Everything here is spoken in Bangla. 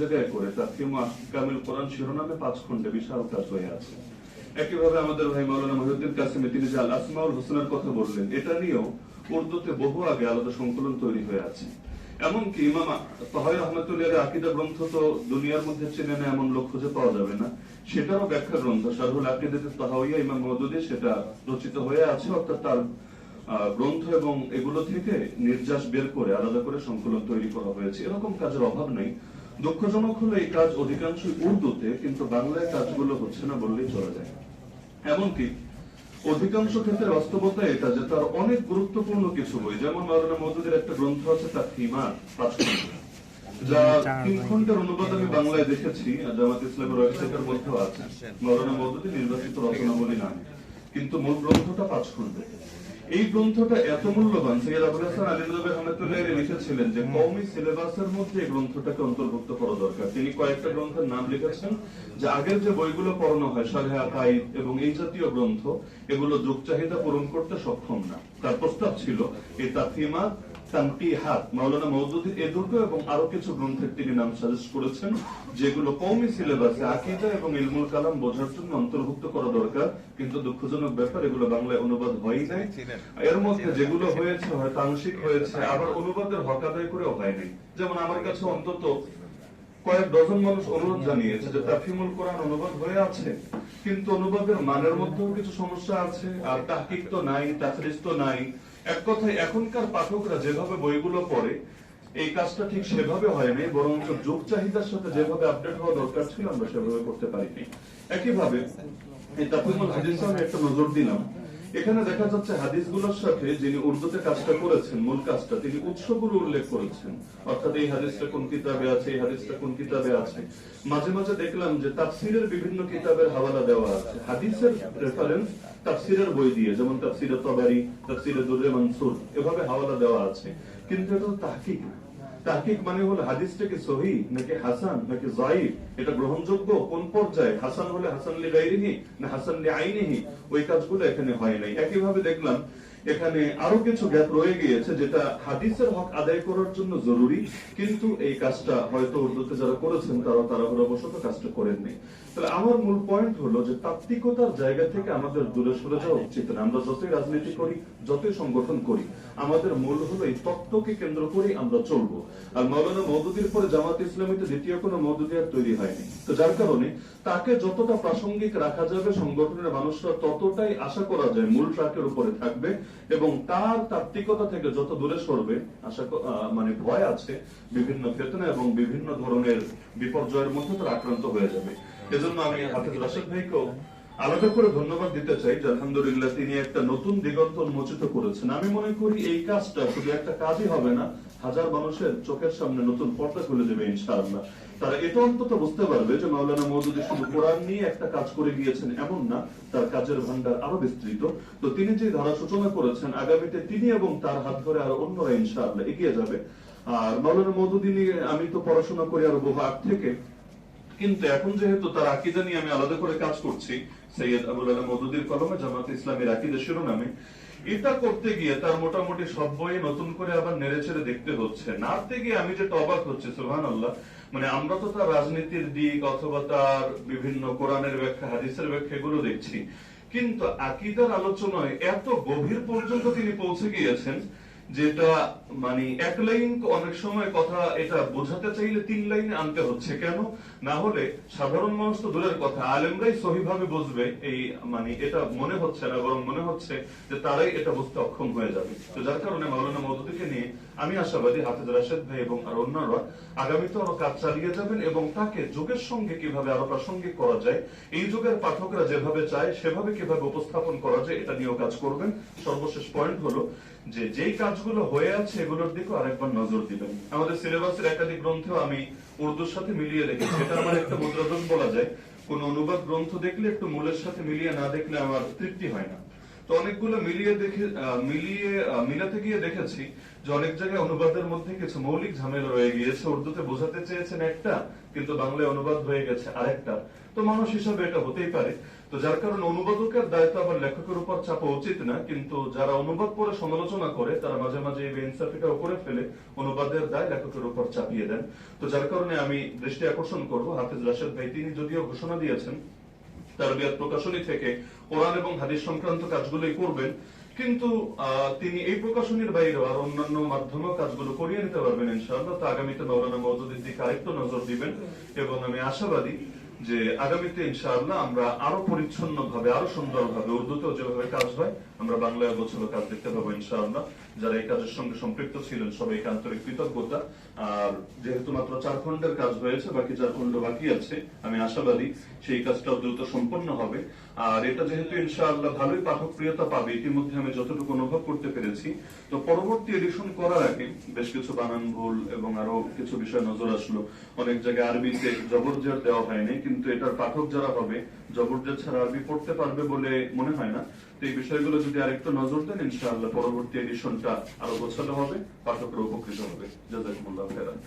জায়গায় করে তাফহিম আহকামুল কোরআন শিরোনামে 5 খণ্ডে বিশাল কাজ হয়ে আছে। একইভাবে আমাদের ভাই মাওলানা মহিউদ্দিন কাসেমি তিনি যে আল আসমাউল হোসেনের কথা বললেন, এটা নিয়েও উর্দুতে বহু আগে আলাদা সংকলন তৈরি হয়ে আছে। এমনকি ইমাম তাহাউই রহমাতুল্লাহির আকীদা গ্রন্থ তো দুনিয়ার মধ্যে চেনে না এমন লোক খুঁজে পাওয়া যাবে না, সেটারও ব্যাখ্যা গ্রন্থ শারহুল আকীদাত তাহাউইয়া ইমাম মওদুদী সেটা রচিত হয়ে আছে। অর্থাৎ তার গ্রন্থ এবং এগুলো থেকে নির্যাস বের করে আলাদা করে সংকলন তৈরি করা হয়েছে। এরকম কাজের অভাব নেই। দুঃখজনক হলো এই কাজ অধিকাংশই উর্দুতে, কিন্তু বাংলায় কাজগুলো হচ্ছে না বললেই চলে যায়। এমনকি অধিকাংশ ক্ষেত্রে বাস্তবতা এটা যে তার অনেক গুরুত্বপূর্ণ কিছু বই, যেমন মাওলানা মওদুদীর একটা গ্রন্থ আছে তাফহিমাত 5 খণ্ড, যা 3 খণ্ডের অনুবাদ আমি বাংলায় দেখেছি, জামাত ইসলামের ওয়েবসাইটের মধ্যেও আছে। মাওলানা মওদুদী নির্বাচিত রচনাবলী নামে, কিন্তু মূল গ্রন্থটা 5 খণ্ড। এই গ্রন্থটা এত মূল্যবান, সৈয়দ আবুল হাসান আলী নদভী রহমাতুল্লাহি আলাইহি লিখেছিলেন যে কওমি সিলেবাসের মধ্যে এই গ্রন্থটাকে অন্তর্ভুক্ত করা দরকার। তিনি কয়েকটা গ্রন্থের নাম লিখেছেন যে আগের যে বইগুলো পড়ানো হয় শারহে আকাইদ এবং এই জাতীয় গ্রন্থ, এগুলো যুগ চাহিদা পূরণ করতে সক্ষম না। তার প্রস্তাব ছিল এই তাফহিমাত, তানকিহাত, মাওলানা মওদুদীর এই দুটো এবং আরো কিছু গ্রন্থের তিনি নাম সাজেস্ট করেছেন, যেগুলো কওমি সিলেবাসে আকীদা এবং ইলমুল কালাম বোঝার জন্য অন্তর্ভুক্ত করা দরকার। কিন্তু দুঃখজনক ব্যাপার, এগুলো বাংলায় অনুবাদ হয়ই নাই। এর মধ্যে যেগুলো হয়েছে হয়তো আংশিক হয়েছে, আবার অনুবাদের হক আদায় করেও হয় নাই। যেমন আমার কাছে অন্তত কয়েক ডজন মানুষ অনুরোধ জানিয়েছে যে তাফহিমুল কোরআন অনুবাদ হয়ে আছে, কিন্তু অনুবাদের মানের মধ্যেও কিছু সমস্যা আছে, আর তাহকিক তো নাই, তাখরিজ তো নাই। এক কথায় এখনকার পাঠকরা যেভাবে বইগুলো পড়ে, এই কাজটা ঠিক সেভাবে হয় নাই, বরং যুগ চাহিদার সাথে যেভাবে আপডেট হওয়া দরকার ছিল আমরা সেভাবে করতে পারিনি। একইভাবে এই তাফহিমুল হাদিসে আমি একটা নজর দিলাম, এখানে দেখা যাচ্ছে হাদিসগুলোর সাথে যিনি উর্দুতে কাজটা করেছেন, মূল কাজটা, তিনি উৎসগুলো উল্লেখ করেছেন। অর্থাৎ এই হাদিসটা কোন কিতাবে আছে, এই হাদিসটা কোন কিতাবে আছে। মাঝে মাঝে দেখলাম যে তাফসিরের বিভিন্ন কিতাবের হাওয়ালা দেওয়া আছে, হাদিসের রেফারেন্স তাফসিরের বই দিয়ে, যেমন তাফসিরে তবারি, তাফসিরে দুররে মানসুর, এভাবে হাওয়ালা দেওয়া আছে। কিন্তু এটা তো তাহকিক না। তাহকিক মানে হলো হাদিসটা কি সহিহ নাকি হাসান নাকি যায়িফ, এটা গ্রহণযোগ্য কোন পর্যায়ে, হাসান হলে হাসান লিগাইরিহি না হাসান লিআইনিহি, ওই কাজগুলো এখানে হয় নাই। একইভাবে দেখলাম এখানে আরো কিছু গ্যাপ রয়ে গিয়েছে, যেটা হাদিসের হক আদায় করার জন্য জরুরি, কিন্তু এই কাজটা হয়তো উর্দুতে যারা করেছেন তারা তাড়াহুড়াবশত কাজটা করেননি। তাহলে আমার মূল পয়েন্ট হলো যে তাত্ত্বিকতার জায়গা থেকে আমাদের দূরে সরে যাওয়া উচিত না। আমরা যতই রাজনীতি করি, যতই সংগঠন করি, আমাদের মূল হলো এই তত্ত্বকে কেন্দ্র করেই আমরা চলবো। আর মাওলানা মওদুদীর পরে জামাত ইসলামীতে দ্বিতীয় কোনো মওদুদী আর তৈরি হয়নি, তো যার কারণে তাকে যতটা প্রাসঙ্গিক রাখা যাবে, সংগঠনের মানুষরা ততটাই আশা করা যায় মূল ট্র্যাকের উপরে থাকবে, এবং তার তাত্ত্বিকতা থেকে যত দূরে সরবে, আশা মানে ভয় আছে বিভিন্ন ফিতনা এবং বিভিন্ন ধরনের বিপর্যয়ের মধ্যে তারা আক্রান্ত হয়ে যাবে। এজন্য আমি হাফেজ রাশেদ ভাইকেও আলাদা করে ধন্যবাদ দিতে চাই যে আলহামদুলিল্লাহ তিনি একটা নতুন দিগন্ত উন্মোচিত করেছেন। আমি মনে করি এই কাজটা শুধু একটা কাজই হবে না, হাজার মানুষের চোখের সামনে নতুন পর্দা খুলে দেবে ইনশাআল্লাহ। তারা এটা অন্তত বুঝতে পারবে যে মাওলানা মওদুদী শুধু কোরআন নিয়ে একটা কাজ করে গিয়েছেন এমন না, তার কাজের ভান্ডার আরো বিস্তৃত। তো তিনি যে ধারা সূচনা করেছেন, আগামীতে তিনি এবং তার হাত ধরে আরো অন্যরা ইনশাআল্লাহ এগিয়ে যাবে। আর মাওলানা মওদুদী নিয়ে আমি তো পড়াশোনা করি আরো বহু আগ থেকে, কিন্তু এখন যেহেতু তার আকীদা নিয়ে আমি আলাদা করে কাজ করছি, সৈয়দ আবুল আলা মওদুদীর কলমে জামাত ইসলামের আকীদা শিরোনামে, এটা করতে গিয়ে তার মোটামুটি সব বই নতুন করে আবার নেড়েচেড়ে দেখতে হচ্ছে। নাড়তে গিয়ে আমি যেটা অবাক হচ্ছে, সুবহানাল্লাহ, মানে আমরা তো তার রাজনীতির দিক অথবা তার বিভিন্ন কোরআনের ব্যাখ্যা, হাদিসের ব্যাখ্যা এগুলো দেখছি, কিন্তু আকীদার আলোচনায় এত গভীর পর্যন্ত তিনি পৌঁছে গিয়েছেন, যেটা মানে এক লাইন অনেক সময় কথা এটা বোঝাতে চাইলে 3 লাইনে আনতে হচ্ছে। কেন না হলে সাধারণ মানুষ তো দূরের কথা, আলেমরাই সহিভাবে বুঝবে এই মানে এটা মনে হচ্ছে না, বরং মনে হচ্ছে যে তারাই এটা বুঝতে অক্ষম হয়ে যাবে। তো যার কারণে মাওলানা মওদুদীকে নিয়ে আমি আশাবাদী হাফেজ রাশেদ ভাই এবং আর অন্যরা আগামীতে আরো কাজ চালিয়ে যাবেন, এবং তাকে যুগের সঙ্গে কিভাবে আরো প্রাসঙ্গিক করা যায়, এই যুগের পাঠকরা যেভাবে চায় সেভাবে কিভাবে উপস্থাপন করা যায়, এটা নিয়েও কাজ করবেন। সর্বশেষ পয়েন্ট হলো যে যেই কাজগুলো হয়ে আছে এগুলোর দিকেও আরেকবার নজর দিবেন। আমাদের সিলেবাসের একাধিক গ্রন্থেও আমি উর্দুর সাথে মিলিয়ে রেখেছি, এটা আমার একটা মুদ্রাদোষ বলা যায়। কোন অনুবাদ গ্রন্থ দেখলে একটু মূলের সাথে মিলিয়ে না দেখলে আমার তৃপ্তি হয় না। তো অনেকগুলো মিলাতে গিয়ে দেখেছি যে অনেক জায়গায় অনুবাদের মধ্যে কিছু মৌলিক ঝামেলা রয়ে গিয়েছে। উর্দুতে বোঝাতে চেয়েছেন একটা, কিন্তু বাংলায় অনুবাদ হয়ে গেছে আরেকটা। তো মানুষ হিসাবে এটা হতেই পারে। তো যার কারণে অনুবাদকের দায়িত্ব আবার লেখকের উপর চাপা উচিত না, কিন্তু যারা অনুবাদ পড়ে সমালোচনা করে তারা মাঝে মাঝে এই বেইনসাফিটাও করে ফেলে, অনুবাদের দায় লেখকের উপর চাপিয়ে দেন। তো যার কারণে আমি দৃষ্টি আকর্ষণ করব, হাফিজ রাশেদ ভাই তিনি যদিও ঘোষণা দিয়েছেন তারবিয়াত প্রকাশনী থেকে কোরআন এবং হাদিস সংক্রান্ত কাজগুলোই করবেন, কিন্তু তিনি এই প্রকাশনীর বাইরেও আর অন্যান্য মাধ্যমেও কাজগুলো করিয়ে নিতে পারবেন ইনশাআল্লাহ। তো আগামীতে মাওলানা মওদুদের দিকে আরেকটু নজর দিবেন, এবং আমি আশাবাদী যে আগামীতে ইনশাআল্লাহ আমরা আরো পরিচ্ছন্ন ভাবে, আরো সুন্দর ভাবে, উর্দুতেও যেভাবে কাজ হয় আমরা বাংলায় বছর কাজ দেখতে পাবো ইনশাআল্লাহ। যারা এই কাজের সঙ্গে সম্পৃক্ত ছিলেন সবাইকে আন্তরিক কৃতজ্ঞতা। আর যেহেতু মাত্র 4 খণ্ডের কাজ হয়েছে, বাকি 4 খণ্ড বাকি আছে, আমি আশাবাদী সেই কাজটা দ্রুত সম্পন্ন হবে। আর এটা যেহেতু ইনশাআল্লাহ ভালোই পাঠক প্রিয়তা পাবে, ইতিমধ্যে আমি যতটুকু অনুভব করতে পেরেছি, তো পরবর্তী এডিশন করার আগে বেশ কিছু বানান ভুল এবং আরো কিছু বিষয় নজর আসলো। অনেক জায়গায় আরবিতে জবরজের দেওয়া হয়নি, কিন্তু এটার পাঠক যারা হবে জবরজের ছাড়া আরবি পড়তে পারবে বলে মনে হয় না। তো এই বিষয়গুলো যদি আরেকটু নজর দেন ইনশাআল্লাহ পরবর্তী এডিশনটা আরো গোছালো হবে, পাঠকরা উপকৃত হবে। জাযাকুমুল্লাহ খাইরান।